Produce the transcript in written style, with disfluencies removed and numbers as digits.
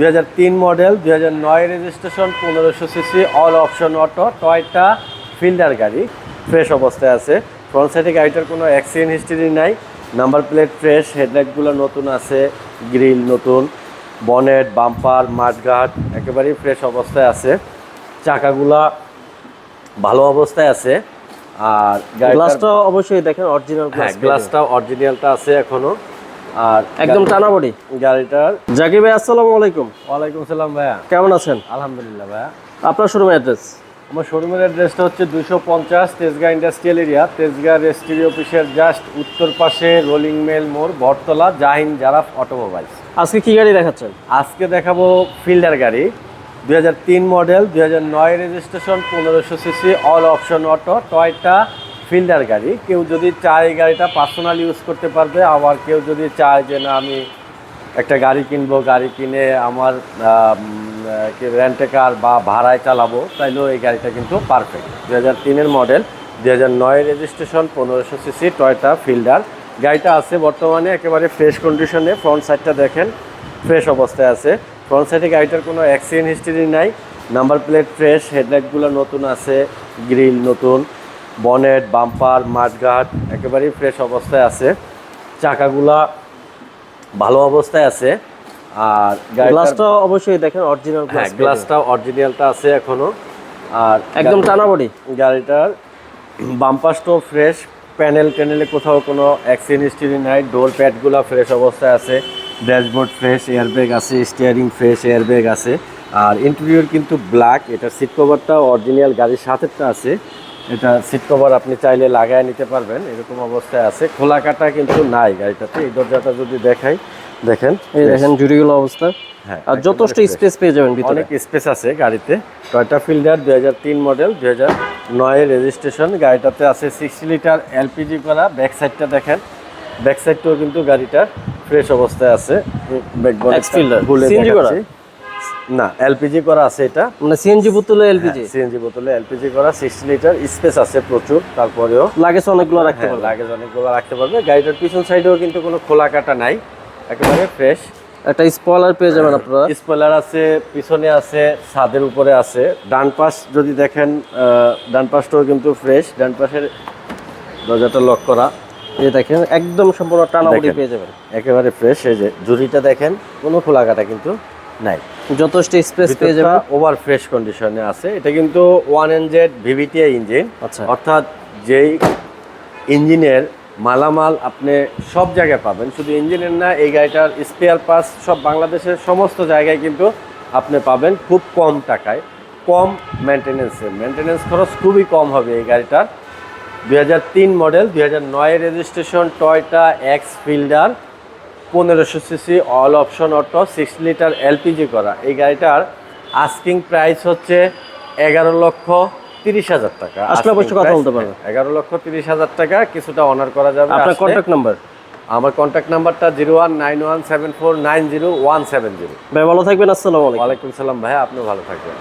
2003 model 2009 registration 1500 CC all option auto Toyota fielder গাড়ি fresh অবস্থায় আছে। ফ্রন্ট সাইডে গাড়িটার কোনো অ্যাক্সিডেন্ট হিস্ট্রি নাই, নাম্বার প্লেট ফ্রেশ, হেডলাইটগুলো নতুন আছে, গ্রিল নতুন, বনেট বাম্পার মাঠঘাট একেবারেই ফ্রেশ অবস্থায় আছে। চাকাগুলা ভালো অবস্থায় আছে। আর গ্লাসটা অবশ্যই দেখেন অরিজিনাল গ্লাস, গ্লাসটা অরিজিনালটা আছে এখনো। আর একদম টানা বডি গাড়িটার। জাকির ভাই আসসালামু আলাইকুম। ওয়ালাইকুম সালাম ভাইয়া, কেমন আছেন? আলহামদুলিল্লাহ ভাইয়া। আপনার শোরুম অ্যাড্রেস? আমার শোরুমের অ্যাড্রেসটা হচ্ছে 250 Tejgaon industrial area, Tejgaon registry অফিসের জাস্ট উত্তর পাশে রোলিং মেল মোড়, বটতলা, জাহিন জারাফ অটোমোবাইলস। আজকে কি গাড়ি দেখাচ্ছেন? আজকে দেখাবো ফিল্ডার গাড়ি 2003 model 2009 registration 1500 CC all option auto Toyota fielder গাড়ি। কেউ যদি চায় এই গাড়িটা পার্সোনাল ইউজ করতে পারবে, আবার কেউ যদি চায় যে না আমি একটা গাড়ি কিনবো, গাড়ি কিনে আমার রেন্টে কার বা ভাড়ায় চালাবো, তাইলেও এই গাড়িটা কিন্তু পারফেক্ট। 2003-এর model 2009 registration 1500 CC Toyota Fielder গাড়িটা আছে বর্তমানে একেবারে ফ্রেশ কন্ডিশনে। ফ্রন্ট সাইডটা দেখেন ফ্রেশ অবস্থায় আছে। ফ্রন্ট সাইডে গাড়িটার কোনো অ্যাক্সিডেন্ট হিস্ট্রি নাই, নাম্বার প্লেট ফ্রেশ, হেডলাইটগুলো নতুন আছে, গ্রিল নতুন, বনেট বাম্পার মাঠঘাট একেবারেই ফ্রেশ অবস্থায় আছে। চাকাগুলা ভালো অবস্থায় আছে। আর গ্লাসটা অবশ্যই দেখেন অরিজিনাল গ্লাস, গ্লাসটা অরিজিনালটা আছে এখনো। আর একদম টানা বডি। গাড়িটার বাম্পারটাও ফ্রেশ, প্যানেলে কোথাও কোনো অ্যাক্সিডেন্ট হিস্ট্রি নাই, ডোর প্যাডগুলো ফ্রেশ অবস্থায় আছে, ড্যাশবোর্ড ফ্রেশ, এয়ারব্যাগ আছে, স্টিয়ারিং ফ্রেশ, এয়ারব্যাগ আছে। আর ইন্টেরিয়র কিন্তু ব্ল্যাক। এটা সিট কভারটা অরিজিনাল গাড়ির সাথেটা আছে, এটা সিট কভার আপনি চাইলে লাগায় নিতে পারবেন, এরকম অবস্থায় আছে। খোলা কাটা কিন্তু নাই গাড়িটাতে। এই দরজাটা যদি দেখেন এই দেখেন জুড়িগুলো অবস্থা। হ্যাঁ, আর যথেষ্ট স্পেস পেয়ে যাবেন ভিতরে, অনেক স্পেস আছে গাড়িতে। Toyota Fielder 2003 model 2009 registration. গাড়িটাতে আছে 60 লিটার এলপিজি করা। ব্যাক সাইডটা দেখেন, ব্যাক সাইডটাও কিন্তু গাড়িটার ফ্রেশ অবস্থায় আছে। সিএনজি করা না, এলপিজি করা আছে এটা, মানে সিএনজি বোতলে এলপিজি, সিএনজি বোতলে এলপিজি করা। 60 লিটার স্পেস আছে প্রচুর, তারপরেও লাগেজ অনেকগুলো রাখতে পারবে, লাগেজ অনেকগুলো রাখতে পারবে। গাড়িটার পিছন সাইডেও কিন্তু কোনো খোলা কাটা নাই, একেবারে ফ্রেশ। একটা স্পয়লার পেয়ে যাবেন আপনারা। স্পয়লার আছে, পিছনে আছে, ছাদের উপরে আছে। ডান পাশ যদি দেখেন, ডান পাশটাও কিন্তু ফ্রেশ। ডান পাশের দরজাটা লক করা, এই দেখেন একদম সম্পূর্ণ টানা বডি পেয়ে যাবেন, একেবারে ফ্রেশ। এই যে ঝুড়িটা দেখেন, কোনো খোলা কাটা কিন্তু নাই, যথেষ্ট স্পেস পেয়ে যাবেন, ওভার ফ্রেশ কন্ডিশনে আছে। এটা কিন্তু 1NZ VVTi ইঞ্জিন, আচ্ছা, অর্থাৎ যেই ইঞ্জিনের মালামাল আপনি সব জায়গায় পাবেন, শুধু ইঞ্জিনের না, এই গাড়িটার স্পেয়ার পার্টস সব বাংলাদেশের সমস্ত জায়গায় কিন্তু আপনি পাবেন খুব কম টাকায়, কম মেনটেনেন্স খরচ খুবই কম হবে এই গাড়িটার। 2003 model 2009 registration Toyota x fielder 1500 CC all option auto 6 litre LPG করা। এই গাড়িটার আস্কিং প্রাইস হচ্ছে 11,30,000 টাকা। আসলে অবশ্যই কথা বলতে পারবেন। 11,30,000 টাকা, কিছুটা অনার করা যাবে। আপনার কন্ট্যাক্ট নাম্বার? আমার কন্ট্যাক্ট নাম্বারটা 01917490 170। ভাই ভালো থাকবেন, আসসালামু আলাইকুম। ওয়ালাইকুম সালাম ভাই, আপনিও ভালো থাকবেন।